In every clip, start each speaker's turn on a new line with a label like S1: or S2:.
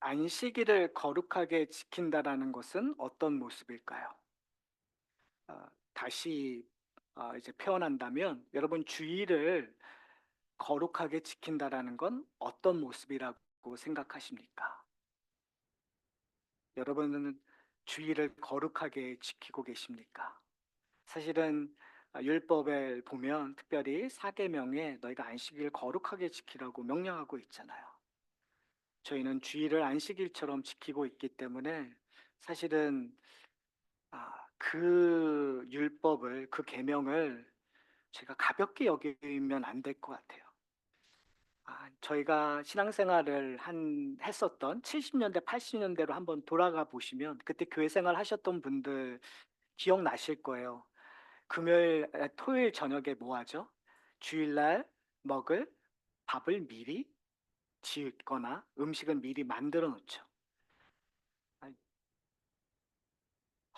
S1: 안식일을 거룩하게 지킨다라는 것은 어떤 모습일까요? 다시 이제 표현한다면 여러분 주일을 거룩하게 지킨다라는 건 어떤 모습이라고 생각하십니까? 여러분은 주일을 거룩하게 지키고 계십니까? 사실은 율법에 보면 특별히 사계명에 너희가 안식일 거룩하게 지키라고 명령하고 있잖아요. 저희는 주일을 안식일처럼 지키고 있기 때문에 사실은 그 율법을 그 계명을 제가 가볍게 여기면 안 될 것 같아요. 저희가 신앙생활을 했었던 70년대, 80년대로 한번 돌아가 보시면 그때 교회 생활 하셨던 분들 기억나실 거예요. 토요일 저녁에 뭐 하죠? 주일날 먹을 밥을 미리 지거나 음식을 미리 만들어 놓죠. 아,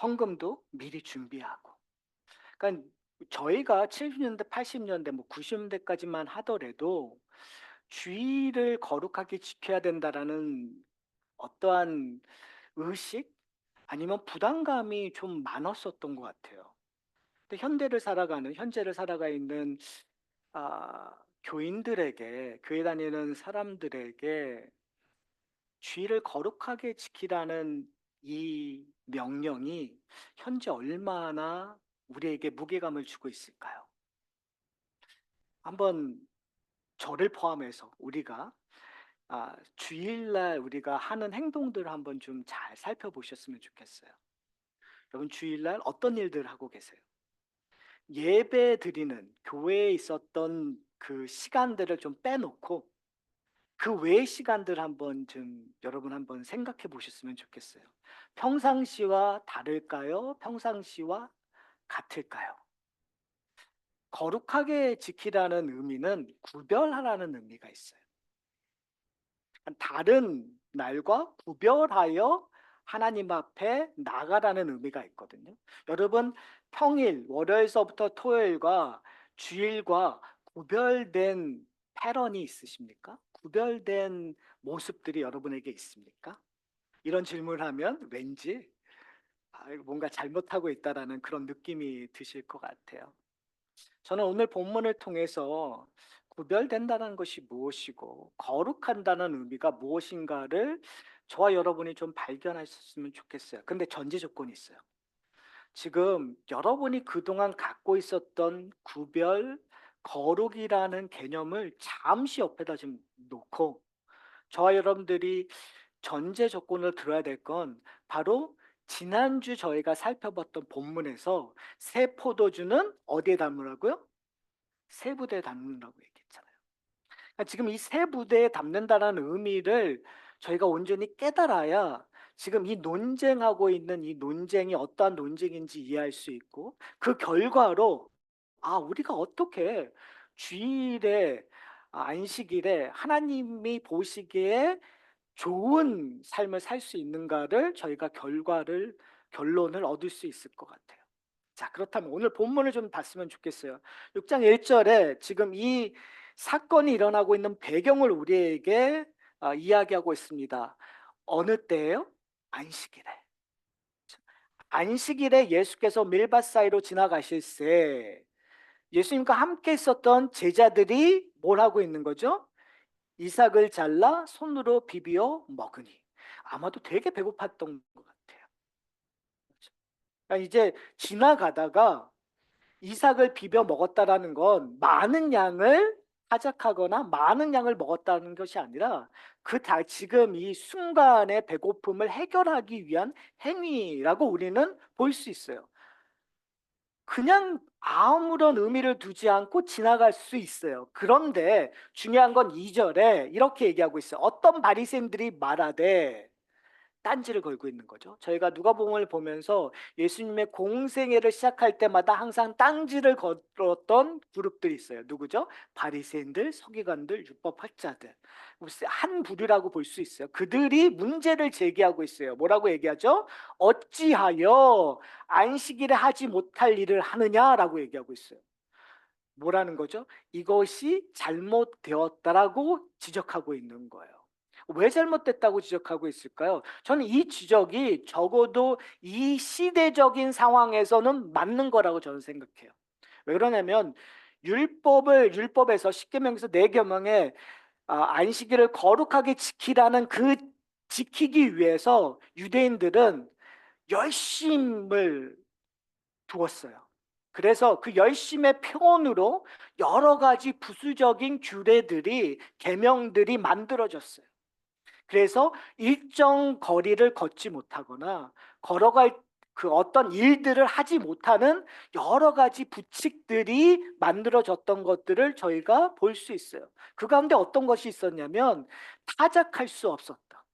S1: 헌금도 미리 준비하고. 그러니까 저희가 70년대, 80년대, 뭐 90년대까지만 하더라도 주의를 거룩하게 지켜야 된다라는 어떠한 의식 아니면 부담감이 좀 많았었던 것 같아요. 근데 현재를 살아가 있는 교인들에게, 교회 다니는 사람들에게 주의를 거룩하게 지키라는 이 명령이 현재 얼마나 우리에게 무게감을 주고 있을까요? 한번 저를 포함해서 우리가 주일날 우리가 하는 행동들을 한번 좀 잘 살펴보셨으면 좋겠어요. 여러분 주일날 어떤 일들 하고 계세요? 예배 드리는 교회에 있었던 그 시간들을 좀 빼놓고 그 외의 시간들 한번 좀 여러분 한번 생각해 보셨으면 좋겠어요. 평상시와 다를까요? 평상시와 같을까요? 거룩하게 지키라는 의미는 구별하라는 의미가 있어요. 다른 날과 구별하여 하나님 앞에 나가라는 의미가 있거든요. 여러분, 평일, 월요일서부터 토요일과 주일과 구별된 패런이 있으십니까? 구별된 모습들이 여러분에게 있습니까? 이런 질문을 하면 왠지 이거 뭔가 잘못하고 있다라는 그런 느낌이 드실 것 같아요. 저는 오늘 본문을 통해서 구별된다는 것이 무엇이고 거룩한다는 의미가 무엇인가를 저와 여러분이 좀 발견하셨으면 좋겠어요. 근데 전제 조건이 있어요. 지금 여러분이 그동안 갖고 있었던 구별, 거룩이라는 개념을 잠시 옆에다 좀 놓고 저와 여러분들이 전제 조건을 들어야 될 건 바로 지난주 저희가 살펴봤던 본문에서 새 포도주는 어디에 담으라고요? 세 부대에 담는다고 얘기했잖아요. 그러니까 지금 이 세 부대에 담는다라는 의미를 저희가 온전히 깨달아야 지금 이 논쟁하고 있는 이 논쟁이 어떠한 논쟁인지 이해할 수 있고 그 결과로 우리가 어떻게 주일에 안식일에 하나님이 보시기에 좋은 삶을 살 수 있는가를 저희가 결론을 얻을 수 있을 것 같아요. 자, 그렇다면 오늘 본문을 좀 봤으면 좋겠어요. 6장 1절에 지금 이 사건이 일어나고 있는 배경을 우리에게 이야기하고 있습니다. 어느 때예요? 안식일에. 안식일에 예수께서 밀밭 사이로 지나가실새 예수님과 함께 있었던 제자들이 뭘 하고 있는 거죠? 이삭을 잘라 손으로 비비어 먹으니. 아마도 되게 배고팠던 것 같아요. 그러니까 이제 지나가다가 이삭을 비벼 먹었다라는 건 많은 양을 하작하거나 많은 양을 먹었다는 것이 아니라 지금 이 순간의 배고픔을 해결하기 위한 행위라고 우리는 볼 수 있어요. 그냥 아무런 의미를 두지 않고 지나갈 수 있어요. 그런데 중요한 건 2절에 이렇게 얘기하고 있어요. 어떤 바리새인들이 말하되 딴지를 걸고 있는 거죠. 저희가 누가복음을 보면서 예수님의 공생애를 시작할 때마다 항상 딴지를 걸었던 그룹들이 있어요. 누구죠? 바리새인들, 서기관들, 율법학자들. 한 부류라고 볼 수 있어요. 그들이 문제를 제기하고 있어요. 뭐라고 얘기하죠? 어찌하여 안식일에 하지 못할 일을 하느냐라고 얘기하고 있어요. 뭐라는 거죠? 이것이 잘못되었다라고 지적하고 있는 거예요. 왜 잘못됐다고 지적하고 있을까요? 저는 이 지적이 적어도 이 시대적인 상황에서는 맞는 거라고 저는 생각해요. 왜 그러냐면 율법에서 십계명에서 네 계명에 안식일을 거룩하게 지키라는 그 지키기 위해서 유대인들은 열심을 두었어요. 그래서 그 열심의 표현으로 여러 가지 부수적인 규례들이 계명들이 만들어졌어요. 그래서 일정 거리를 걷지 못하거나 걸어갈 그 어떤 일들을 하지 못하는 여러 가지 부칙들이 만들어졌던 것들을 저희가 볼 수 있어요. 그 가운데 어떤 것이 있었냐면 타작할 수 없었다.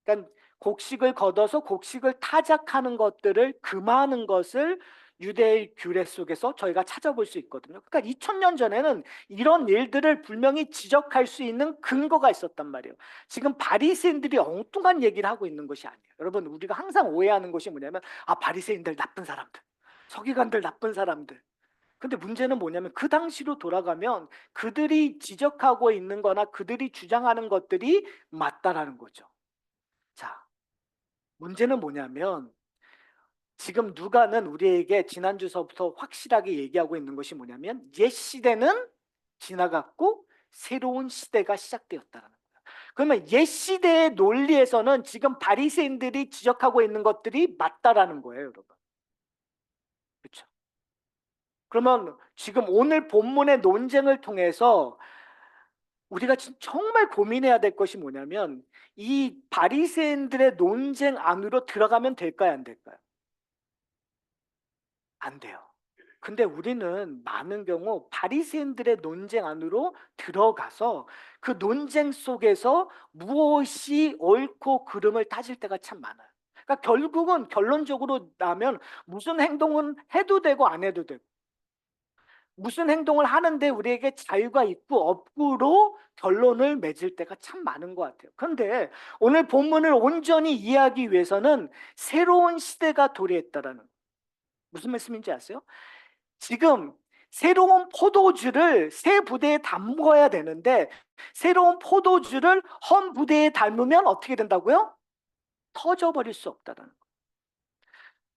S1: 그러니까 곡식을 걷어서 곡식을 타작하는 것들을 금하는 것을 유대의 규례 속에서 저희가 찾아볼 수 있거든요. 그러니까 2000년 전에는 이런 일들을 분명히 지적할 수 있는 근거가 있었단 말이에요. 지금 바리새인들이 엉뚱한 얘기를 하고 있는 것이 아니에요. 여러분, 우리가 항상 오해하는 것이 뭐냐면 바리새인들 나쁜 사람들, 서기관들 나쁜 사람들. 근데 문제는 뭐냐면 그 당시로 돌아가면 그들이 지적하고 있는 거나 그들이 주장하는 것들이 맞다라는 거죠. 자, 문제는 뭐냐면 지금 누가는 우리에게 지난주서부터 확실하게 얘기하고 있는 것이 뭐냐면 옛 시대는 지나갔고 새로운 시대가 시작되었다는 거예요. 그러면 옛 시대의 논리에서는 지금 바리새인들이 지적하고 있는 것들이 맞다라는 거예요, 여러분. 그렇죠? 그러면 지금 오늘 본문의 논쟁을 통해서 우리가 정말 고민해야 될 것이 뭐냐면 이 바리새인들의 논쟁 안으로 들어가면 될까요, 안 될까요? 안 돼요. 근데 우리는 많은 경우 바리새인들의 논쟁 안으로 들어가서 그 논쟁 속에서 무엇이 옳고 그름을 따질 때가 참 많아요. 그러니까 결국은 결론적으로 나면 무슨 행동은 해도 되고 안 해도 되고 무슨 행동을 하는데 우리에게 자유가 있고 없고로 결론을 맺을 때가 참 많은 것 같아요. 그런데 오늘 본문을 온전히 이해하기 위해서는 새로운 시대가 도래했다라는, 무슨 말씀인지 아세요? 지금 새로운 포도주를 새 부대에 담궈야 되는데 새로운 포도주를 헌 부대에 담으면 어떻게 된다고요? 터져버릴 수 없다는 거예요.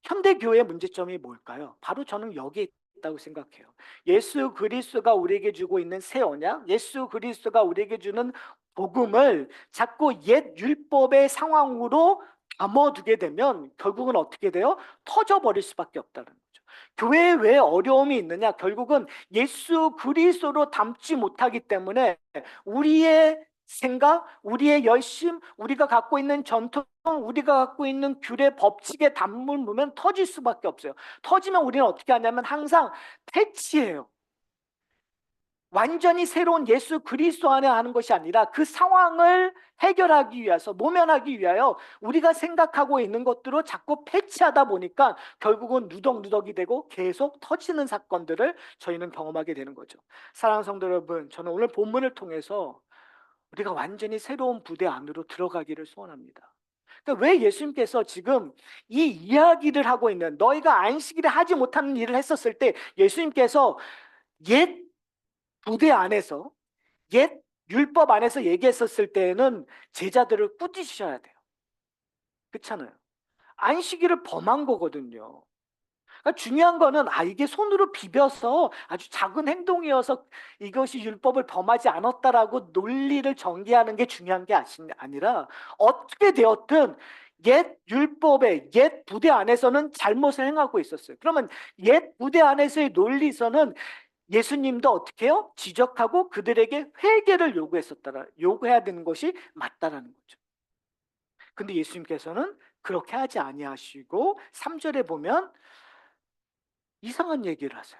S1: 현대 교회의 문제점이 뭘까요? 바로 저는 여기에 있다고 생각해요. 예수 그리스도가 우리에게 주고 있는 새 언약, 예수 그리스도가 우리에게 주는 복음을 자꾸 옛 율법의 상황으로 담아두게 되면 결국은 어떻게 돼요? 터져버릴 수밖에 없다는 거죠. 교회에 왜 어려움이 있느냐? 결국은 예수 그리스도로 담지 못하기 때문에 우리의 생각, 우리의 열심, 우리가 갖고 있는 전통, 우리가 갖고 있는 규례, 법칙에 담물면 터질 수밖에 없어요. 터지면 우리는 어떻게 하냐면 항상 패치해요. 완전히 새로운 예수 그리스도 안에 하는 것이 아니라 그 상황을 해결하기 위해서, 모면하기 위하여 우리가 생각하고 있는 것들로 자꾸 패치하다 보니까 결국은 누덕누덕이 되고 계속 터지는 사건들을 저희는 경험하게 되는 거죠. 사랑하는 성도 여러분, 저는 오늘 본문을 통해서 우리가 완전히 새로운 부대 안으로 들어가기를 소원합니다. 그러니까 왜 예수님께서 지금 이 이야기를 하고 있는, 너희가 안식일에 하지 못하는 일을 했었을 때 예수님께서 옛 부대 안에서, 옛 율법 안에서 얘기했었을 때에는 제자들을 꾸짖으셔야 돼요. 그렇잖아요. 안식일을 범한 거거든요. 그러니까 중요한 거는 이게 손으로 비벼서 아주 작은 행동이어서 이것이 율법을 범하지 않았다라고 논리를 전개하는 게 중요한 게 아니라 어떻게 되었든 옛 율법의 옛 부대 안에서는 잘못을 행하고 있었어요. 그러면 옛 부대 안에서의 논리서는 예수님도 어떻게 해요? 지적하고 그들에게 회개를 요구해야 되는 것이 맞다라는 거죠. 근데 예수님께서는 그렇게 하지 아니하시고 3절에 보면 이상한 얘기를 하세요.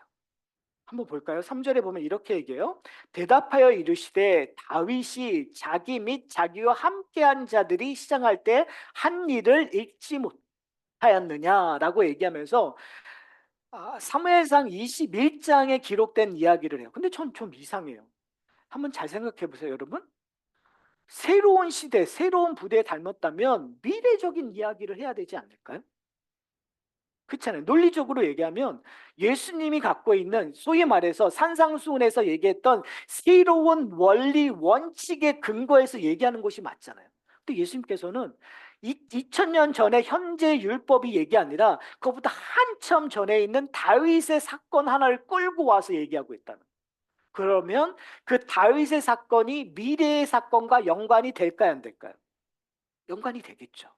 S1: 한번 볼까요? 3절에 보면 이렇게 얘기해요. 대답하여 이르시되 다윗이 자기 및 자기와 함께한 자들이 시장할 때 한 일을 읽지 못하였느냐라고 얘기하면서 사무엘상 21장에 기록된 이야기를 해요. 근데 전 좀 이상해요. 한번 잘 생각해 보세요, 여러분. 새로운 시대, 새로운 부대에 닮았다면 미래적인 이야기를 해야 되지 않을까요? 그렇잖아요. 논리적으로 얘기하면 예수님이 갖고 있는 소위 말해서 산상수훈에서 얘기했던 새로운 원리 원칙에 근거해서 얘기하는 것이 맞잖아요. 근데 예수님께서는 2000년 전에 현재 율법이 얘기 아니라 그것보다 한참 전에 있는 다윗의 사건 하나를 끌고 와서 얘기하고 있다는. 그러면 그 다윗의 사건이 미래의 사건과 연관이 될까요, 안 될까요? 연관이 되겠죠.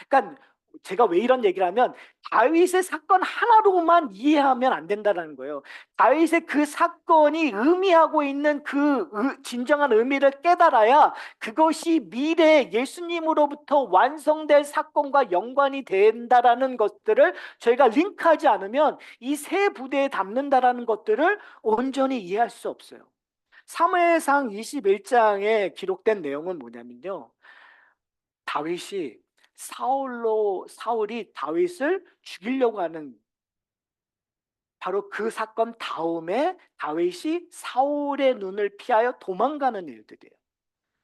S1: 그러니까 제가 왜 이런 얘기를 하면 다윗의 사건 하나로만 이해하면 안 된다는 거예요. 다윗의 그 사건이 의미하고 있는 그 진정한 의미를 깨달아야 그것이 미래 예수님으로부터 완성될 사건과 연관이 된다라는 것들을 저희가 링크하지 않으면 이 세 부대에 담는다라는 것들을 온전히 이해할 수 없어요. 사무엘상 21장에 기록된 내용은 뭐냐면요. 다윗이 사울이 다윗을 죽이려고 하는 바로 그 사건 다음에 다윗이 사울의 눈을 피하여 도망가는 일들이에요.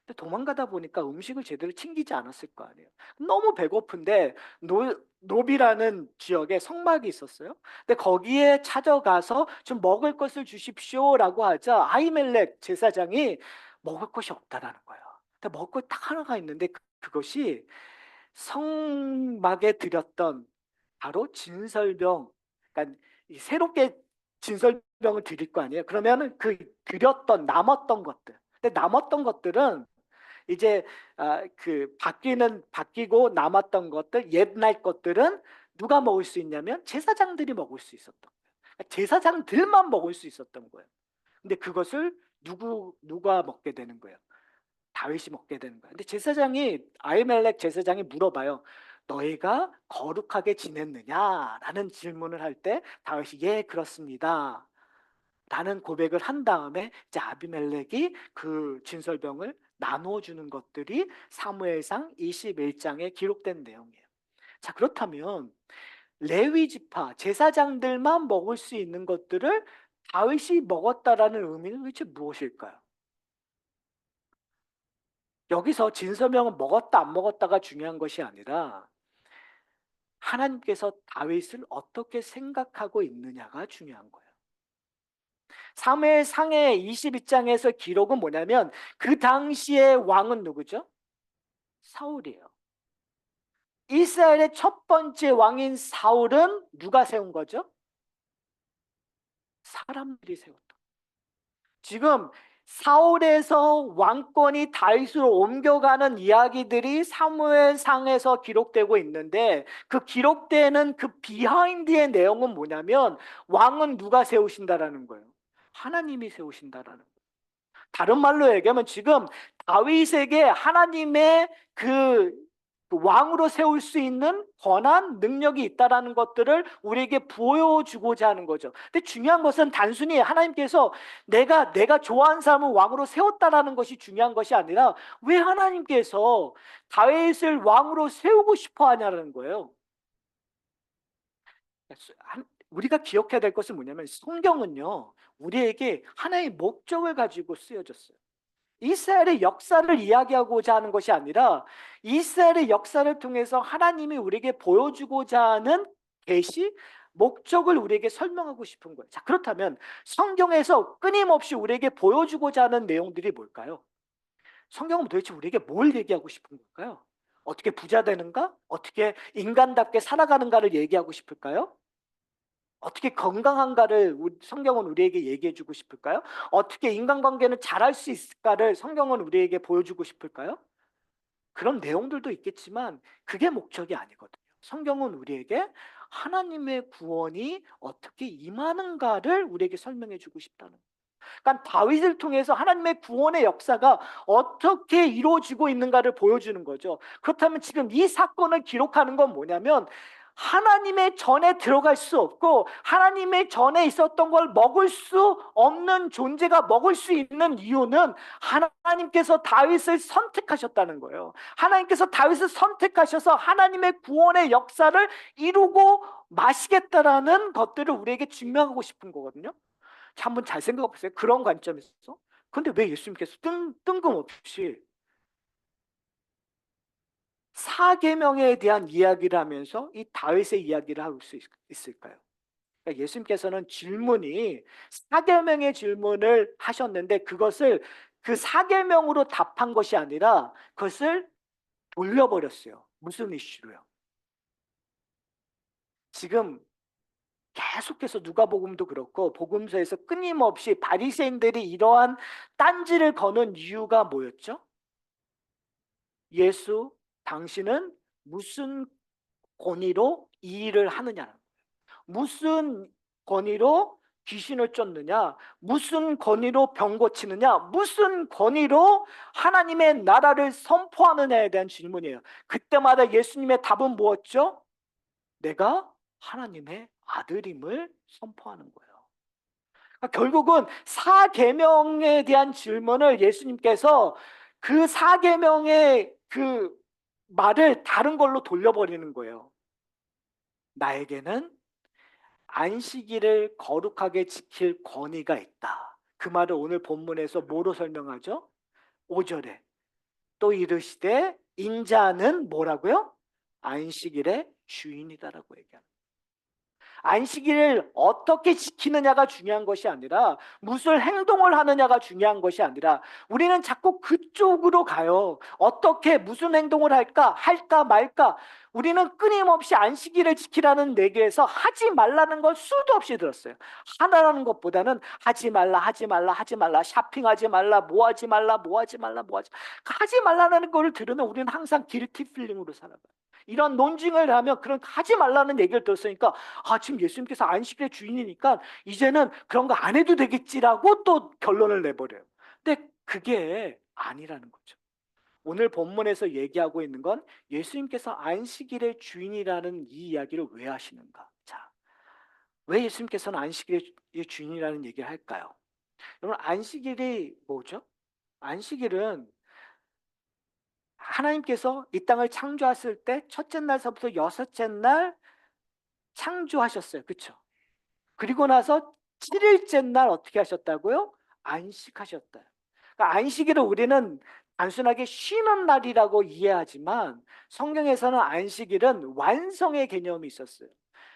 S1: 근데 도망가다 보니까 음식을 제대로 챙기지 않았을 거 아니에요. 너무 배고픈데 노비라는 지역에 성막이 있었어요. 근데 거기에 찾아가서 좀 먹을 것을 주십시오라고 하자 아히멜렉 제사장이 먹을 것이 없다라는 거예요. 근데 먹을 것 딱 하나가 있는데 그것이 성막에 드렸던 바로 진설병, 그러니까 새롭게 진설병을 드릴 거 아니에요. 그러면은 그 드렸던 남았던 것들. 근데 남았던 것들은 이제 그 바뀌고 남았던 것들, 옛날 것들은 누가 먹을 수 있냐면 제사장들이 먹을 수 있었던 거예요. 그러니까 제사장들만 먹을 수 있었던 거예요. 근데 그것을 누가 먹게 되는 거예요? 다윗이 먹게 되는 거야. 근데 아히멜렉 제사장이 물어봐요. 너희가 거룩하게 지냈느냐라는 질문을 할 때 다윗이 예 그렇습니다. 라는 고백을 한 다음에 이제 아비멜렉이 그 진설병을 나눠주는 것들이 사무엘상 21장에 기록된 내용이에요. 자, 그렇다면 레위 지파 제사장들만 먹을 수 있는 것들을 다윗이 먹었다라는 의미는 도대체 무엇일까요? 여기서 진서명은 먹었다 안 먹었다가 중요한 것이 아니라 하나님께서 다윗을 어떻게 생각하고 있느냐가 중요한 거예요. 사무엘상의 22장에서 기록은 뭐냐면 그 당시의 왕은 누구죠? 사울이에요. 이스라엘의 첫 번째 왕인 사울은 누가 세운 거죠? 사람들이 세웠다. 지금 사울에서 왕권이 다윗으로 옮겨가는 이야기들이 사무엘상에서 기록되고 있는데 그 기록되는 그 비하인드의 내용은 뭐냐면 왕은 누가 세우신다라는 거예요. 하나님이 세우신다라는 거예요. 다른 말로 얘기하면 지금 다윗에게 하나님의 그 왕으로 세울 수 있는 권한, 능력이 있다라는 것들을 우리에게 보여주고자 하는 거죠. 근데 중요한 것은 단순히 하나님께서 내가 좋아하는 사람을 왕으로 세웠다라는 것이 중요한 것이 아니라 왜 하나님께서 다윗을 왕으로 세우고 싶어 하냐는 거예요. 우리가 기억해야 될 것은 뭐냐면 성경은요, 우리에게 하나의 목적을 가지고 쓰여졌어요. 이스라엘의 역사를 이야기하고자 하는 것이 아니라 이스라엘의 역사를 통해서 하나님이 우리에게 보여주고자 하는 계시, 목적을 우리에게 설명하고 싶은 거예요. 자, 그렇다면 성경에서 끊임없이 우리에게 보여주고자 하는 내용들이 뭘까요? 성경은 도대체 우리에게 뭘 얘기하고 싶은 걸까요? 어떻게 부자 되는가? 어떻게 인간답게 살아가는가를 얘기하고 싶을까요? 어떻게 건강한가를 성경은 우리에게 얘기해 주고 싶을까요? 어떻게 인간관계는 잘할 수 있을까를 성경은 우리에게 보여주고 싶을까요? 그런 내용들도 있겠지만 그게 목적이 아니거든요. 성경은 우리에게 하나님의 구원이 어떻게 임하는가를 우리에게 설명해 주고 싶다는 거예요. 그러니까 다윗을 통해서 하나님의 구원의 역사가 어떻게 이루어지고 있는가를 보여주는 거죠. 그렇다면 지금 이 사건을 기록하는 건 뭐냐면 하나님의 전에 들어갈 수 없고 하나님의 전에 있었던 걸 먹을 수 없는 존재가 먹을 수 있는 이유는 하나님께서 다윗을 선택하셨다는 거예요. 하나님께서 다윗을 선택하셔서 하나님의 구원의 역사를 이루고 마시겠다라는 것들을 우리에게 증명하고 싶은 거거든요. 한번 잘 생각해 보세요. 그런 관점에서. 근데 왜 예수님께서 뜬금없이 사계명에 대한 이야기를 하면서 이 다윗의 이야기를 할 수 있을까요? 그러니까 예수님께서는 질문이 사계명의 질문을 하셨는데 그것을 그 사계명으로 답한 것이 아니라 그것을 돌려버렸어요. 무슨 이슈로요? 지금 계속해서 누가복음도 그렇고 복음서에서 끊임없이 바리새인들이 이러한 딴지를 거는 이유가 뭐였죠? 예수, 당신은 무슨 권위로 이 일을 하느냐? 무슨 권위로 귀신을 쫓느냐? 무슨 권위로 병 고치느냐? 무슨 권위로 하나님의 나라를 선포하느냐에 대한 질문이에요. 그때마다 예수님의 답은 뭐였죠? 내가 하나님의 아들임을 선포하는 거예요. 그러니까 결국은 사계명에 대한 질문을 예수님께서 그 사계명의 그 말을 다른 걸로 돌려버리는 거예요. 나에게는 안식일을 거룩하게 지킬 권위가 있다. 그 말을 오늘 본문에서 뭐로 설명하죠? 5절에 또 이르시되 인자는 뭐라고요? 안식일의 주인이다라고 얘기합니다. 안식일을 어떻게 지키느냐가 중요한 것이 아니라 무슨 행동을 하느냐가 중요한 것이 아니라 우리는 자꾸 그쪽으로 가요. 어떻게 무슨 행동을 할까 말까. 우리는 끊임없이 안식일을 지키라는 내게에서 하지 말라는 걸 수도 없이 들었어요. 하나라는 것보다는 하지 말라 하지 말라 샤핑하지 말라 뭐 하지 말라 뭐 하지 말라 뭐 하지 말라는 거를 들으면 우리는 항상 길티 필링으로 살아가요. 이런 논증을 하면 그런 하지 말라는 얘기를 들었으니까 지금 예수님께서 안식일의 주인이니까 이제는 그런 거 안 해도 되겠지라고 또 결론을 내버려요. 근데 그게 아니라는 거죠. 오늘 본문에서 얘기하고 있는 건 예수님께서 안식일의 주인이라는 이 이야기를 왜 하시는가? 자, 왜 예수님께서는 안식일의 주인이라는 얘기를 할까요? 여러분, 안식일이 뭐죠? 안식일은 하나님께서 이 땅을 창조하실 때 첫째 날서부터 여섯째 날 창조하셨어요. 그렇죠? 그리고 나서 7일째 날 어떻게 하셨다고요? 안식하셨다. 그러니까 안식일을 우리는 단순하게 쉬는 날이라고 이해하지만 성경에서는 안식일은 완성의 개념이 있었어요.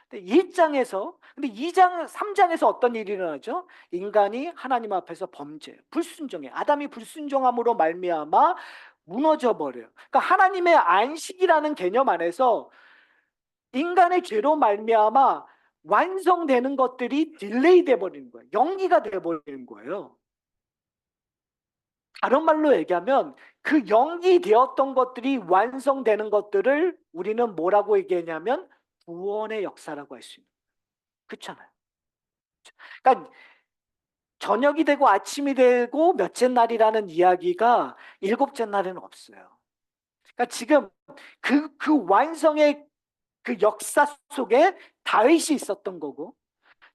S1: 근데 1장에서 근데 2장, 3장에서 어떤 일이 일어나죠? 인간이 하나님 앞에서 범죄, 불순종해. 아담이 불순종함으로 말미암아 무너져 버려요. 그러니까 하나님의 안식이라는 개념 안에서 인간의 죄로 말미암아 완성되는 것들이 딜레이 돼 버리는 거예요. 연기가 돼 버리는 거예요. 다른 말로 얘기하면 그 연기되었던 것들이 완성되는 것들을 우리는 뭐라고 얘기하냐면 구원의 역사라고 할 수 있는 거예요. 그렇잖아요. 그러니까 저녁이 되고 아침이 되고 몇째 날이라는 이야기가 일곱째 날에는 없어요. 그러니까 지금 그 완성의 그 역사 속에 다윗이 있었던 거고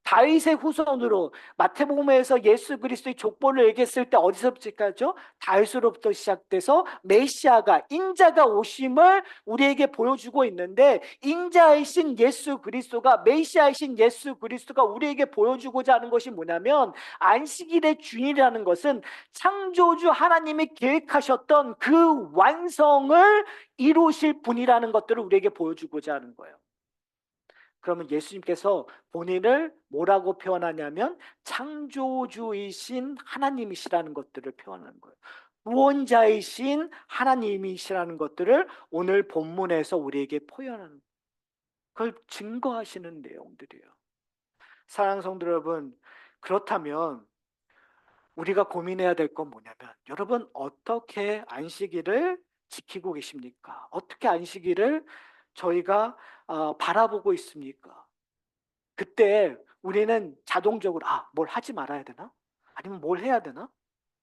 S1: 다윗의 후손으로 마태복음에서 예수 그리스도의 족보를 얘기했을 때 어디서부터 시작하죠? 다윗으로부터 시작돼서 메시아가 인자가 오심을 우리에게 보여주고 있는데 인자이신 예수 그리스도가 메시아이신 예수 그리스도가 우리에게 보여주고자 하는 것이 뭐냐면 안식일의 주인이라는 것은 창조주 하나님이 계획하셨던 그 완성을 이루실 분이라는 것들을 우리에게 보여주고자 하는 거예요. 그러면 예수님께서 본인을 뭐라고 표현하냐면 창조주이신 하나님이시라는 것들을 표현하는 거예요. 구원자이신 하나님이시라는 것들을 오늘 본문에서 우리에게 표현하는 거예요. 그걸 증거하시는 내용들이에요. 사랑하는 성도 여러분, 그렇다면 우리가 고민해야 될 건 뭐냐면 여러분 어떻게 안식일을 지키고 계십니까? 어떻게 안식일을 저희가 바라보고 있습니까? 그때 우리는 자동적으로 뭘 하지 말아야 되나? 아니면 뭘 해야 되나?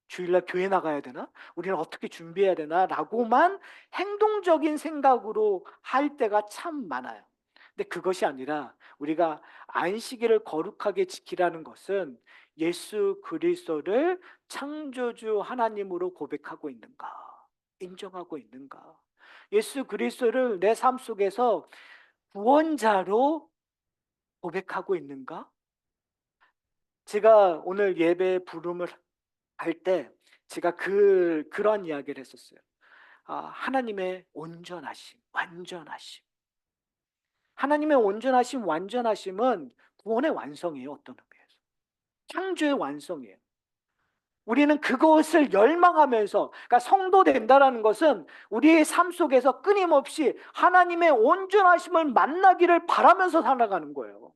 S1: 주일날 교회 나가야 되나? 우리는 어떻게 준비해야 되나? 라고만 행동적인 생각으로 할 때가 참 많아요. 근데 그것이 아니라 우리가 안식일을 거룩하게 지키라는 것은 예수 그리스도를 창조주 하나님으로 고백하고 있는가? 인정하고 있는가? 예수 그리스도를 내 삶 속에서 구원자로 고백하고 있는가? 제가 오늘 예배 부름을 할 때 제가 그런 이야기를 했었어요. 하나님의 온전하심, 완전하심. 하나님의 온전하심, 완전하심은 구원의 완성이에요. 어떤 의미에서. 창조의 완성이에요. 우리는 그것을 열망하면서, 그러니까 성도 된다라는 것은 우리의 삶 속에서 끊임없이 하나님의 온전하심을 만나기를 바라면서 살아가는 거예요.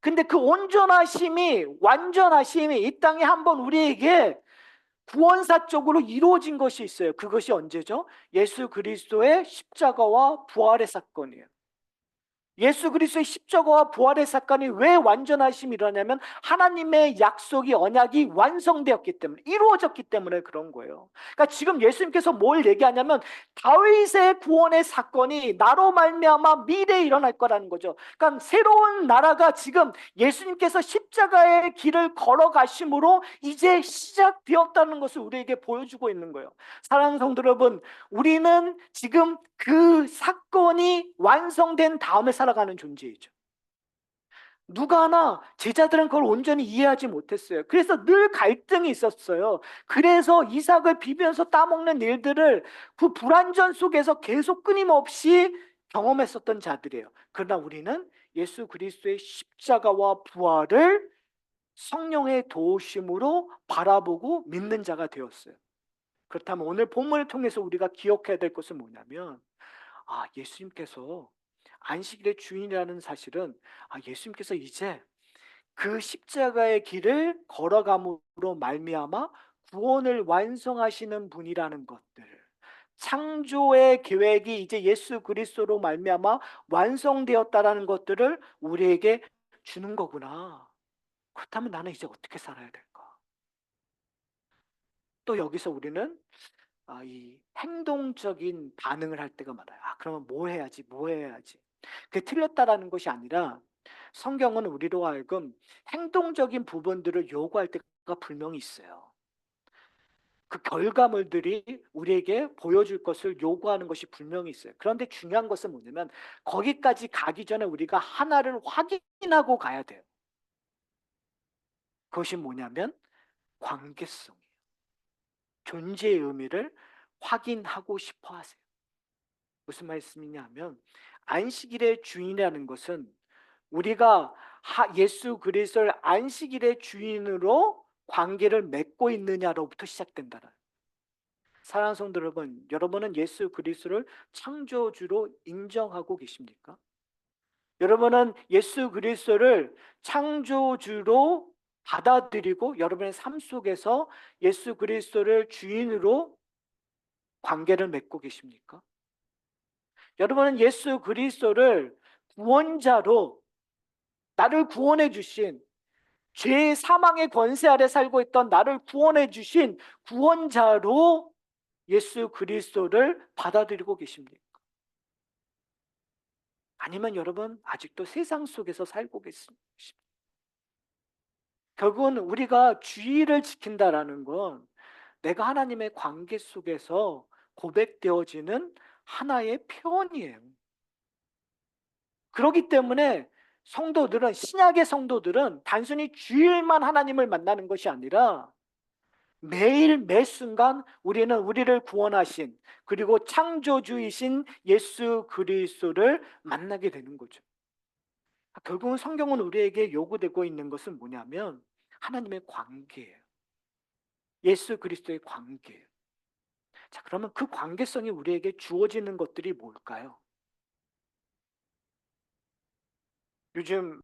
S1: 근데 그 온전하심이, 완전하심이 이 땅에 한번 우리에게 구원사적으로 이루어진 것이 있어요. 그것이 언제죠? 예수 그리스도의 십자가와 부활의 사건이에요. 예수 그리스도의 십자가와 부활의 사건이 왜 완전하심이 일어나냐면 하나님의 약속이, 언약이 완성되었기 때문에, 이루어졌기 때문에 그런 거예요. 그러니까 지금 예수님께서 뭘 얘기하냐면 다윗의 구원의 사건이 나로 말미암아 미래에 일어날 거라는 거죠. 그러니까 새로운 나라가 지금 예수님께서 십자가의 길을 걸어가심으로 이제 시작되었다는 것을 우리에게 보여주고 있는 거예요. 사랑하는 성도 여러분, 우리는 지금 그 사건이 완성된 다음에 살아가는 존재이죠. 누가 하나 제자들은 그걸 온전히 이해하지 못했어요. 그래서 늘 갈등이 있었어요. 그래서 이삭을 비비면서 따먹는 일들을 그 불완전 속에서 계속 끊임없이 경험했었던 자들이에요. 그러나 우리는 예수 그리스도의 십자가와 부활을 성령의 도우심으로 바라보고 믿는 자가 되었어요. 그렇다면 오늘 본문을 통해서 우리가 기억해야 될 것은 뭐냐면, 예수님께서 안식일의 주인이라는 사실은, 예수님께서 이제 그 십자가의 길을 걸어감으로 말미암아 구원을 완성하시는 분이라는 것들, 창조의 계획이 이제 예수 그리스도로 말미암아 완성되었다라는 것들을 우리에게 주는 거구나. 그렇다면 나는 이제 어떻게 살아야 될까? 또 여기서 우리는 이 행동적인 반응을 할 때가 많아요. 그러면 뭐 해야지, 뭐 해야지. 그게 틀렸다라는 것이 아니라 성경은 우리로 하여금 행동적인 부분들을 요구할 때가 분명히 있어요. 그 결과물들이 우리에게 보여줄 것을 요구하는 것이 분명히 있어요. 그런데 중요한 것은 뭐냐면 거기까지 가기 전에 우리가 하나를 확인하고 가야 돼요. 그것이 뭐냐면 관계성이에요. 존재의 의미를 확인하고 싶어 하세요. 무슨 말씀이냐면 안식일의 주인이라는 것은 우리가 예수 그리스도를 안식일의 주인으로 관계를 맺고 있느냐로부터 시작된다는. 사랑하는 성도 여러분, 여러분은 예수 그리스도를 창조주로 인정하고 계십니까? 여러분은 예수 그리스도를 창조주로 받아들이고 여러분의 삶 속에서 예수 그리스도를 주인으로 관계를 맺고 계십니까? 여러분은 예수 그리스도를 구원자로, 나를 구원해 주신, 죄의 사망의 권세 아래 살고 있던 나를 구원해 주신 구원자로 예수 그리스도를 받아들이고 계십니까? 아니면 여러분 아직도 세상 속에서 살고 계십니까? 결국은 우리가 주의를 지킨다라는 건 내가 하나님의 관계 속에서 고백되어지는 하나의 표현이에요. 그렇기 때문에 성도들은, 신약의 성도들은 단순히 주일만 하나님을 만나는 것이 아니라 매일 매 순간 우리는 우리를 구원하신, 그리고 창조주이신 예수 그리스도를 만나게 되는 거죠. 결국은 성경은 우리에게 요구되고 있는 것은 뭐냐면 하나님의 관계예요. 예수 그리스도의 관계예요. 자, 그러면 그 관계성이 우리에게 주어지는 것들이 뭘까요? 요즘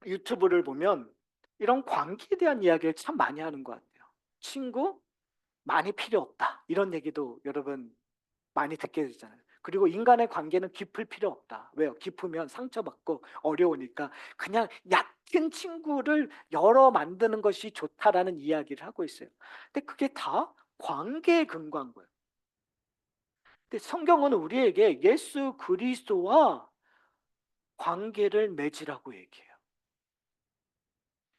S1: 유튜브를 보면 이런 관계에 대한 이야기를 참 많이 하는 것 같아요. 친구 많이 필요 없다, 이런 얘기도 여러분 많이 듣게 되잖아요. 그리고 인간의 관계는 깊을 필요 없다. 왜요? 깊으면 상처받고 어려우니까 그냥 얕은 친구를 여러 만드는 것이 좋다라는 이야기를 하고 있어요. 근데 그게 다 관계에 근거한 거예요. 근데 성경은 우리에게 예수 그리스도와 관계를 맺으라고 얘기해요.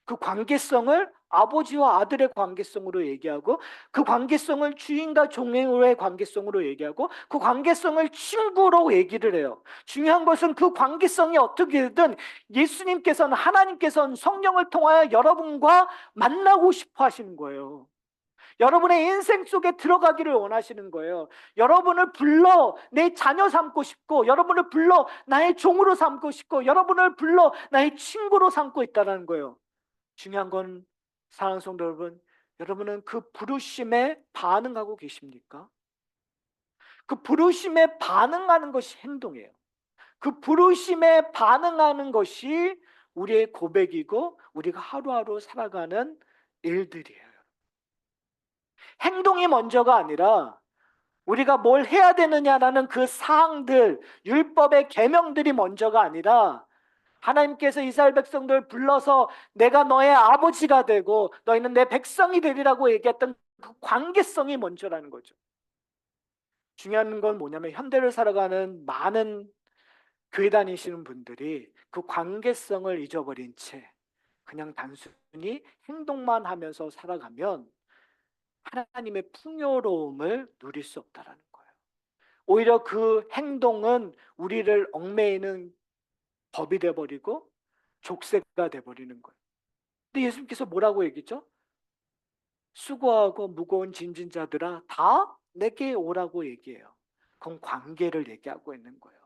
S1: 그 관계성을 아버지와 아들의 관계성으로 얘기하고, 그 관계성을 주인과 종의 관계성으로 얘기하고, 그 관계성을 친구로 얘기를 해요. 중요한 것은 그 관계성이 어떻게든 예수님께서는, 하나님께서는 성령을 통하여 여러분과 만나고 싶어 하시는 거예요. 여러분의 인생 속에 들어가기를 원하시는 거예요. 여러분을 불러 내 자녀 삼고 싶고, 여러분을 불러 나의 종으로 삼고 싶고, 여러분을 불러 나의 친구로 삼고 있다는 거예요. 중요한 건 사랑하는 성도 여러분, 여러분은 그 부르심에 반응하고 계십니까? 그 부르심에 반응하는 것이 행동이에요. 그 부르심에 반응하는 것이 우리의 고백이고 우리가 하루하루 살아가는 일들이에요. 행동이 먼저가 아니라 우리가 뭘 해야 되느냐라는 그 사항들, 율법의 계명들이 먼저가 아니라 하나님께서 이스라엘 백성들을 불러서 내가 너의 아버지가 되고 너희는 내 백성이 되리라고 얘기했던 그 관계성이 먼저라는 거죠. 중요한 건 뭐냐면 현대를 살아가는 많은 교회 다니시는 분들이 그 관계성을 잊어버린 채 그냥 단순히 행동만 하면서 살아가면 하나님의 풍요로움을 누릴 수 없다라는 거예요. 오히려 그 행동은 우리를 얽매이는 법이 돼버리고 족쇄가 돼버리는 거예요. 근데 예수님께서 뭐라고 얘기죠? 수고하고 무거운 짐진 자들아 다 내게 오라고 얘기해요. 그건 관계를 얘기하고 있는 거예요.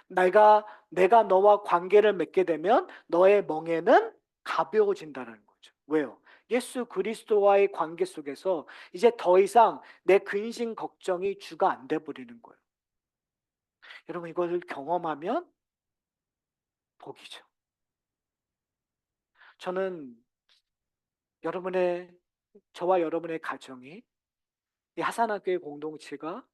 S1: 내가 너와 관계를 맺게 되면 너의 멍에는 가벼워진다는 거죠. 왜요? 예수 그리스도와의 관계 속에서 이제 더 이상 내 근심 걱정이 주가 안 돼 버리는 거예요. 여러분 이걸 경험하면 복이죠. 저는 저와 여러분의 가정이 이 하산학교의 공동체가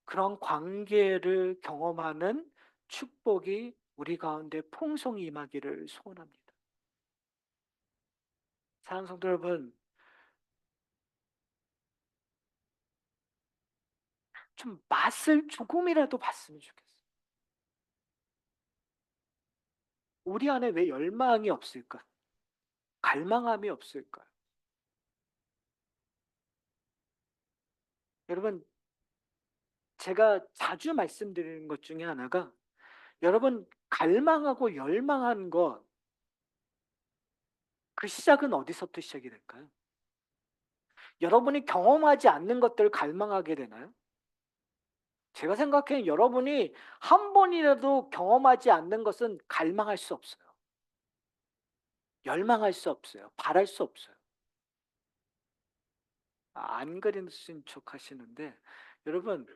S1: 그런 관계를 경험하는 축복이 우리 가운데 풍성히 임하기를 소원합니다. 사랑하는 성도 여러분, 좀 맛을 조금이라도 봤으면 좋겠어요. 우리 안에 왜 열망이 없을까? 갈망함이 없을까? 여러분, 제가 자주 말씀드리는 것 중에 하나가 여러분 갈망하고 열망하는 것, 그 시작은 어디서부터 시작이 될까요? 여러분이 경험하지 않는 것들을 갈망하게 되나요? 제가 생각해는 여러분이 한 번이라도 경험하지 않는 것은 갈망할 수 없어요. 열망할 수 없어요. 바랄 수 없어요. 안 그리신 척 하시는데 여러분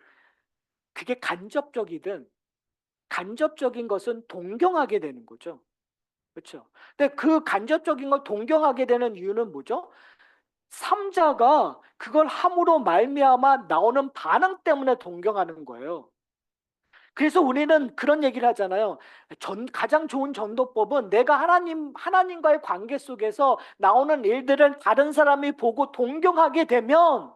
S1: 그게 간접적인 것은 동경하게 되는 거죠. 그렇죠? 근데 그 간접적인 걸 동경하게 되는 이유는 뭐죠? 삼자가 그걸 함으로 말미암아 나오는 반응 때문에 동경하는 거예요. 그래서 우리는 그런 얘기를 하잖아요. 가장 좋은 전도법은 내가 하나님과의 관계 속에서 나오는 일들을 다른 사람이 보고 동경하게 되면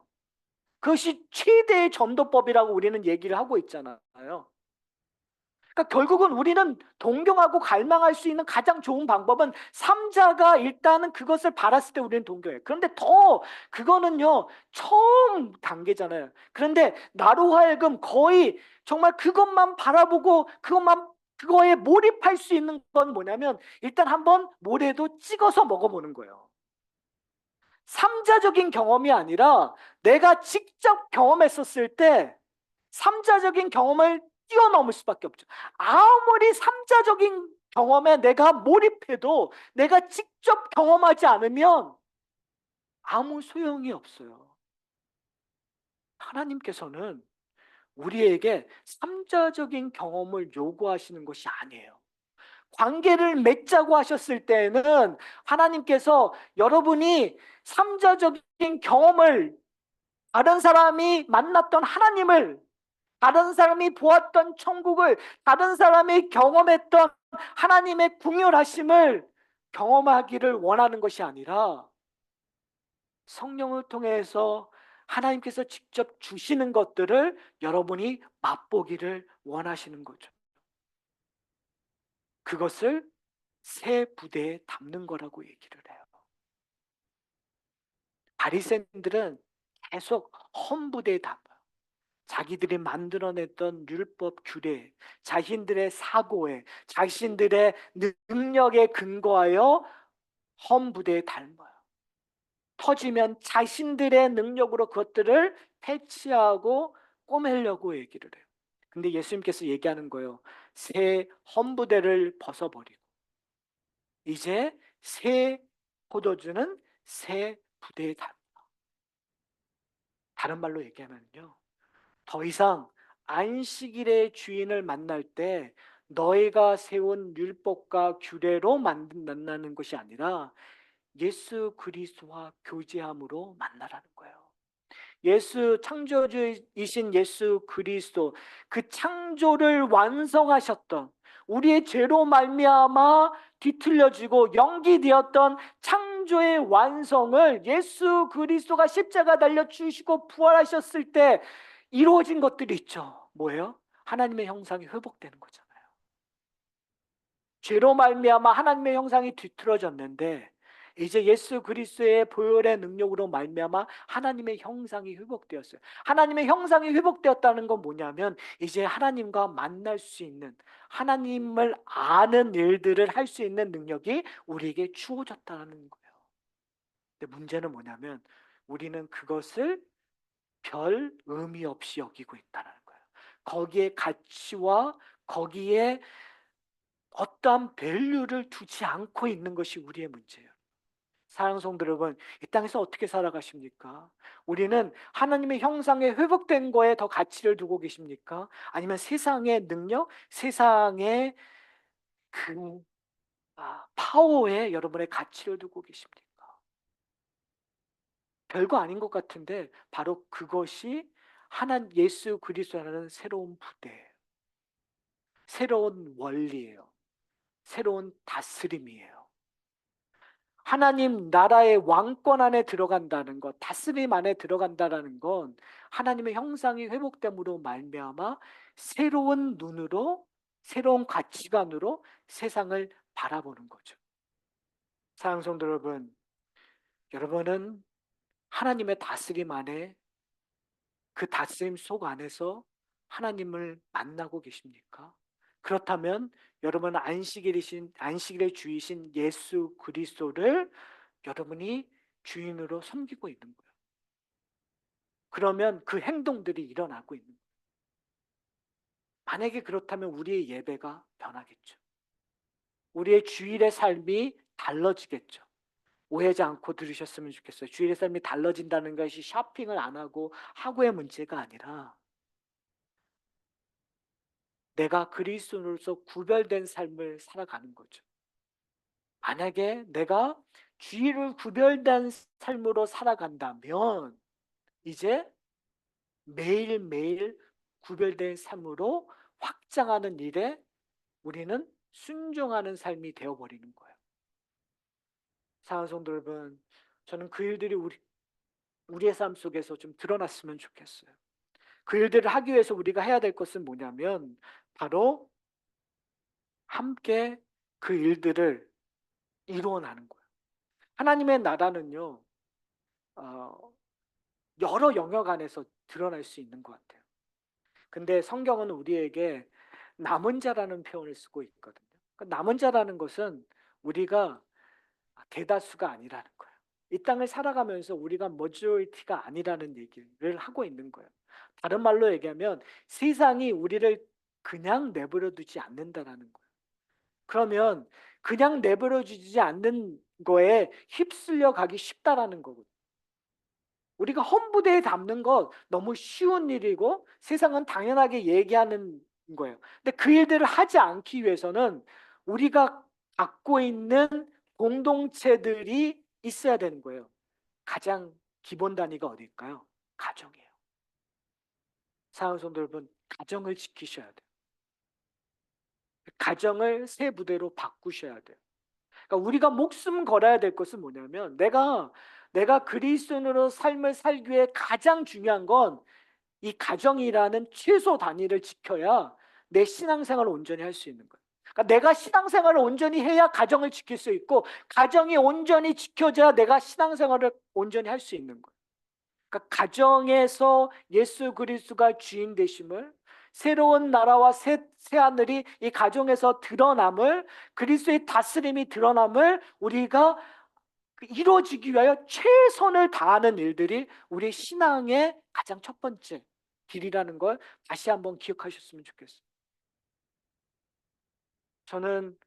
S1: 그것이 최대의 전도법이라고 우리는 얘기를 하고 있잖아요. 그러니까 결국은 우리는 동경하고 갈망할 수 있는 가장 좋은 방법은 삼자가 일단은 그것을 바랐을 때 우리는 동경해요. 그런데 더 그거는요 처음 단계잖아요. 그런데 나로 하여금 거의 정말 그것만 바라보고 그거에 몰입할 수 있는 건 뭐냐면 일단 한번 모래도 찍어서 먹어보는 거예요. 삼자적인 경험이 아니라 내가 직접 경험했었을 때 삼자적인 경험을 뛰어넘을 수밖에 없죠. 아무리 삼자적인 경험에 내가 몰입해도 내가 직접 경험하지 않으면 아무 소용이 없어요. 하나님께서는 우리에게 삼자적인 경험을 요구하시는 것이 아니에요. 관계를 맺자고 하셨을 때에는 하나님께서 여러분이 삼자적인 경험을 다른 사람이 만났던 하나님을 다른 사람이 보았던 천국을 다른 사람이 경험했던 하나님의 궁휼하심을 경험하기를 원하는 것이 아니라 성령을 통해서 하나님께서 직접 주시는 것들을 여러분이 맛보기를 원하시는 거죠. 그것을 새 부대에 담는 거라고 얘기를 해요. 바리새인들은 계속 헌 부대에 담아요. 자기들이 만들어냈던 율법 규례, 자신들의 사고에, 자신들의 능력에 근거하여 헌 부대에 닮아요. 터지면 자신들의 능력으로 그것들을 패치하고 꼬매려고 얘기를 해요. 근데 예수님께서 얘기하는 거예요. 새 헌부대를 벗어버리고 이제 새 포도주는 새 부대에 다. 다른 말로 얘기하면요, 더 이상 안식일의 주인을 만날 때 너희가 세운 율법과 규례로 만나는 것이 아니라 예수 그리스도와 교제함으로 만나라는 거예요. 예수 창조주이신 예수 그리스도, 그 창조를 완성하셨던, 우리의 죄로 말미암아 뒤틀려지고 연기되었던 창조의 완성을 예수 그리스도가 십자가 달려 주시고 부활하셨을 때 이루어진 것들이 있죠. 뭐예요? 하나님의 형상이 회복되는 거잖아요. 죄로 말미암아 하나님의 형상이 뒤틀어졌는데 이제 예수 그리스도의 보혈의 능력으로 말미암아 하나님의 형상이 회복되었어요. 하나님의 형상이 회복되었다는 건 뭐냐면 이제 하나님과 만날 수 있는, 하나님을 아는 일들을 할 수 있는 능력이 우리에게 주어졌다는 거예요. 근데 문제는 뭐냐면 우리는 그것을 별 의미 없이 여기고 있다는 거예요. 거기에 가치와 거기에 어떠한 밸류를 두지 않고 있는 것이 우리의 문제예요. 사랑하는 성도 여러분, 이 땅에서 어떻게 살아가십니까? 우리는 하나님의 형상에 회복된 거에 더 가치를 두고 계십니까? 아니면 세상의 능력, 세상의 그 파워에 여러분의 가치를 두고 계십니까? 별거 아닌 것 같은데 바로 그것이 예수 그리스도라는 새로운 부대예요. 새로운 원리예요. 새로운 다스림이에요. 하나님 나라의 왕권 안에 들어간다는 것, 다스림 안에 들어간다는 건 하나님의 형상이 회복됨으로 말미암아 새로운 눈으로, 새로운 가치관으로 세상을 바라보는 거죠. 사랑하는 성도 여러분, 여러분은 하나님의 다스림 안에, 그 다스림 속 안에서 하나님을 만나고 계십니까? 그렇다면 여러분은 안식일의 주이신 예수 그리스도를 여러분이 주인으로 섬기고 있는 거예요. 그러면 그 행동들이 일어나고 있는 거예요. 만약에 그렇다면 우리의 예배가 변하겠죠. 우리의 주일의 삶이 달라지겠죠. 오해하지 않고 들으셨으면 좋겠어요. 주일의 삶이 달라진다는 것이 쇼핑을 안 하고의 문제가 아니라 내가 그리스도로서 구별된 삶을 살아가는 거죠. 만약에 내가 주일을 구별된 삶으로 살아간다면 이제 매일매일 구별된 삶으로 확장하는 일에 우리는 순종하는 삶이 되어버리는 거예요. 사랑하는 성도 여러분, 저는 그 일들이 우리의 삶 속에서 좀 드러났으면 좋겠어요. 그 일들을 하기 위해서 우리가 해야 될 것은 뭐냐면 바로 함께 그 일들을 이루어나는 거예요. 하나님의 나라는요, 어, 여러 영역 안에서 드러날 수 있는 것 같아요. 근데 성경은 우리에게 남은 자라는 표현을 쓰고 있거든요. 그러니까 남은 자라는 것은 우리가 대다수가 아니라는 거예요. 이 땅을 살아가면서 우리가 머저리티가 아니라는 얘기를 하고 있는 거예요. 다른 말로 얘기하면 세상이 우리를 그냥 내버려 두지 않는다라는 거예요. 그러면 그냥 내버려 두지 않는 거에 휩쓸려 가기 쉽다라는 거거든요. 우리가 헌부대에 담는 것 너무 쉬운 일이고 세상은 당연하게 얘기하는 거예요. 근데 그 일들을 하지 않기 위해서는 우리가 갖고 있는 공동체들이 있어야 되는 거예요. 가장 기본 단위가 어디일까요? 가정이에요. 사랑하는 성도 여러분, 가정을 지키셔야 돼요. 가정을 새 부대로 바꾸셔야 돼요. 그러니까 우리가 목숨 걸어야 될 것은 뭐냐면 내가 그리스도인으로 삶을 살기 위해 가장 중요한 건 이 가정이라는 최소 단위를 지켜야 내 신앙생활을 온전히 할 수 있는 거예요. 그러니까 내가 신앙생활을 온전히 해야 가정을 지킬 수 있고 가정이 온전히 지켜져야 내가 신앙생활을 온전히 할 수 있는 거예요. 그러니까 가정에서 예수 그리스도가 주인 되심을, 새로운 나라와 새 하늘이 이 가정에서 드러남을, 그리스도의 다스림이 드러남을 우리가 이루어지기 위하여 최선을 다하는 일들이 우리 신앙의 가장 첫 번째 길이라는 걸 다시 한번 기억하셨으면 좋겠어요. 저는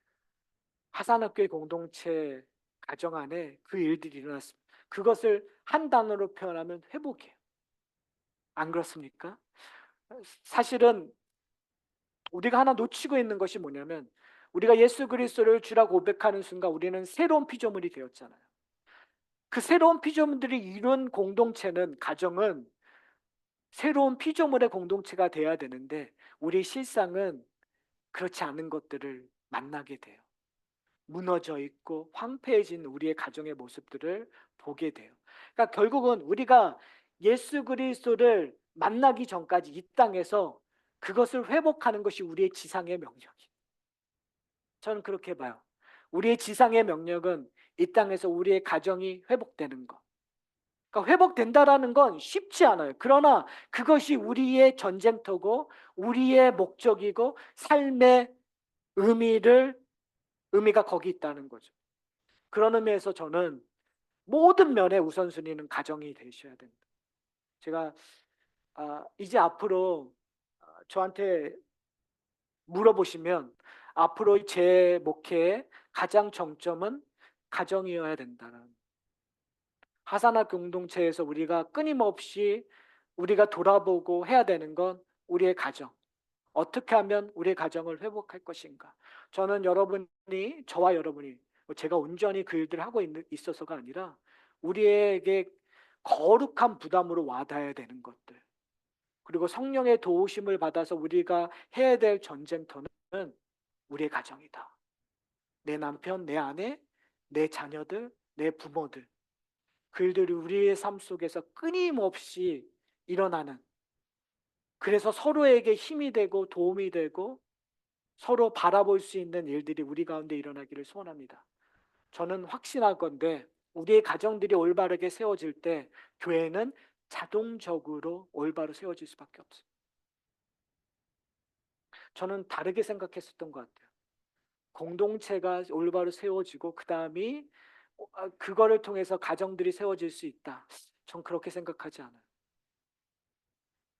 S1: 하산학교의 공동체 가정 안에 그 일들이 일어났습니다. 그것을 한 단어로 표현하면 회복이에요. 안 그렇습니까? 사실은 우리가 하나 놓치고 있는 것이 뭐냐면, 우리가 예수 그리스도를 주라 고백하는 순간 우리는 새로운 피조물이 되었잖아요. 그 새로운 피조물들이 이룬 공동체는, 가정은 새로운 피조물의 공동체가 돼야 되는데, 우리 실상은 그렇지 않은 것들을 만나게 돼요. 무너져 있고 황폐해진 우리의 가정의 모습들을 보게 돼요. 그러니까 결국은 우리가 예수 그리스도를 만나기 전까지 이 땅에서 그것을 회복하는 것이 우리의 지상의 명령이에요. 저는 그렇게 봐요. 우리의 지상의 명령은 이 땅에서 우리의 가정이 회복되는 것. 그러니까 회복된다라는 건 쉽지 않아요. 그러나 그것이 우리의 전쟁터고 우리의 목적이고 삶의 의미가 거기 있다는 거죠. 그런 의미에서 저는 모든 면의 우선순위는 가정이 되셔야 됩니다. 제가 이제 앞으로 저한테 물어보시면, 앞으로 제 목회의 가장 정점은 가정이어야 된다는, 하산학 공동체에서 우리가 끊임없이 우리가 돌아보고 해야 되는 건 우리의 가정. 어떻게 하면 우리의 가정을 회복할 것인가. 저는 저와 여러분이, 제가 온전히 그 일들을 하고 있어서가 아니라 우리에게 거룩한 부담으로 와닿아야 되는 것들, 그리고 성령의 도우심을 받아서 우리가 해야 될 전쟁터는 우리의 가정이다. 내 남편, 내 아내, 내 자녀들, 내 부모들, 그들이 우리의 삶 속에서 끊임없이 일어나는, 그래서 서로에게 힘이 되고 도움이 되고 서로 바라볼 수 있는 일들이 우리 가운데 일어나기를 소원합니다. 저는 확신하건대 우리의 가정들이 올바르게 세워질 때 교회는 자동적으로 올바로 세워질 수밖에 없어요. 저는 다르게 생각했었던 것 같아요. 공동체가 올바로 세워지고 그 다음이 그거를 통해서 가정들이 세워질 수 있다. 전 그렇게 생각하지 않아요.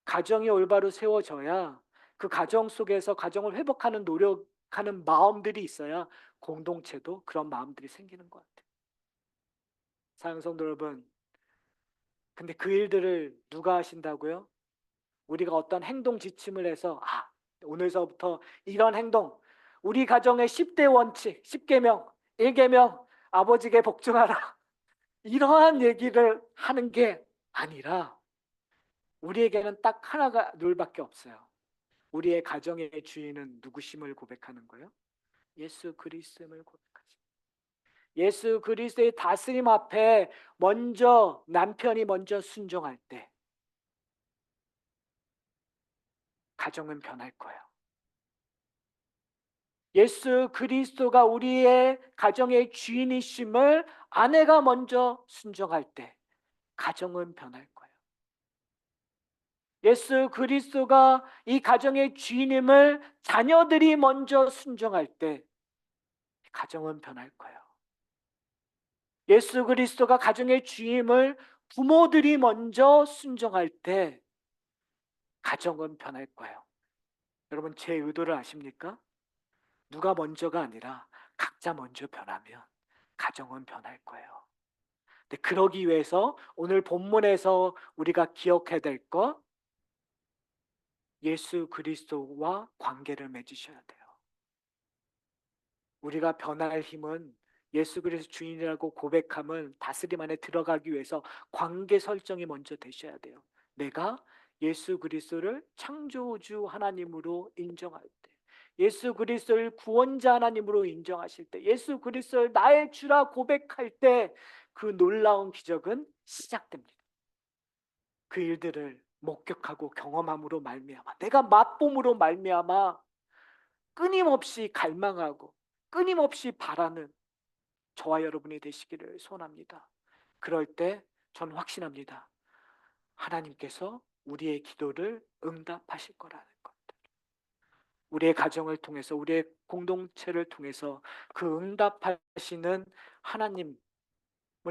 S1: 가정이 올바로 세워져야 그 가정 속에서 가정을 회복하는 노력하는 마음들이 있어야 공동체도 그런 마음들이 생기는 것 같아요. 사랑하는 성도 여러분, 근데 그 일들을 누가 하신다고요? 우리가 어떤 행동 지침을 해서 오늘서부터 이런 행동, 우리 가정의 10대 원칙, 10계명, 1계명, 아버지께 복종하라, 이러한 얘기를 하는 게 아니라 우리에게는 딱 하나가 룰밖에 없어요. 우리의 가정의 주인은 누구심을 고백하는 거예요? 예수 그리스도임을 고백하지. 예수 그리스도의 다스림 앞에 남편이 먼저 순종할 때 가정은 변할 거예요. 예수 그리스도가 우리의 가정의 주인이심을 아내가 먼저 순종할 때 가정은 변할 거예요. 예수 그리스도가 이 가정의 주인임을 자녀들이 먼저 순종할 때 가정은 변할 거예요. 예수 그리스도가 가정의 주임을 부모들이 먼저 순종할 때 가정은 변할 거예요. 여러분, 제 의도를 아십니까? 누가 먼저가 아니라 각자 먼저 변하면 가정은 변할 거예요. 근데 그러기 위해서 오늘 본문에서 우리가 기억해야 될 것, 예수 그리스도와 관계를 맺으셔야 돼요. 우리가 변할 힘은 예수 그리스도 주인이라고 고백함은 다스림 안에 들어가기 위해서 관계 설정이 먼저 되셔야 돼요. 내가 예수 그리스도를 창조주 하나님으로 인정할 때, 예수 그리스도를 구원자 하나님으로 인정하실 때, 예수 그리스도를 나의 주라 고백할 때 그 놀라운 기적은 시작됩니다. 그 일들을 목격하고 경험함으로 말미암아, 내가 맛봄으로 말미암아 끊임없이 갈망하고 끊임없이 바라는 저와 여러분이 되시기를 소원합니다. 그럴 때 저는 확신합니다. 하나님께서 우리의 기도를 응답하실 거라는 것. 우리의 가정을 통해서, 우리의 공동체를 통해서 그 응답하시는 하나님,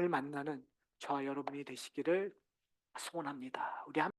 S1: 만나는 저와 여러분이 되시기를 소원합니다. 우리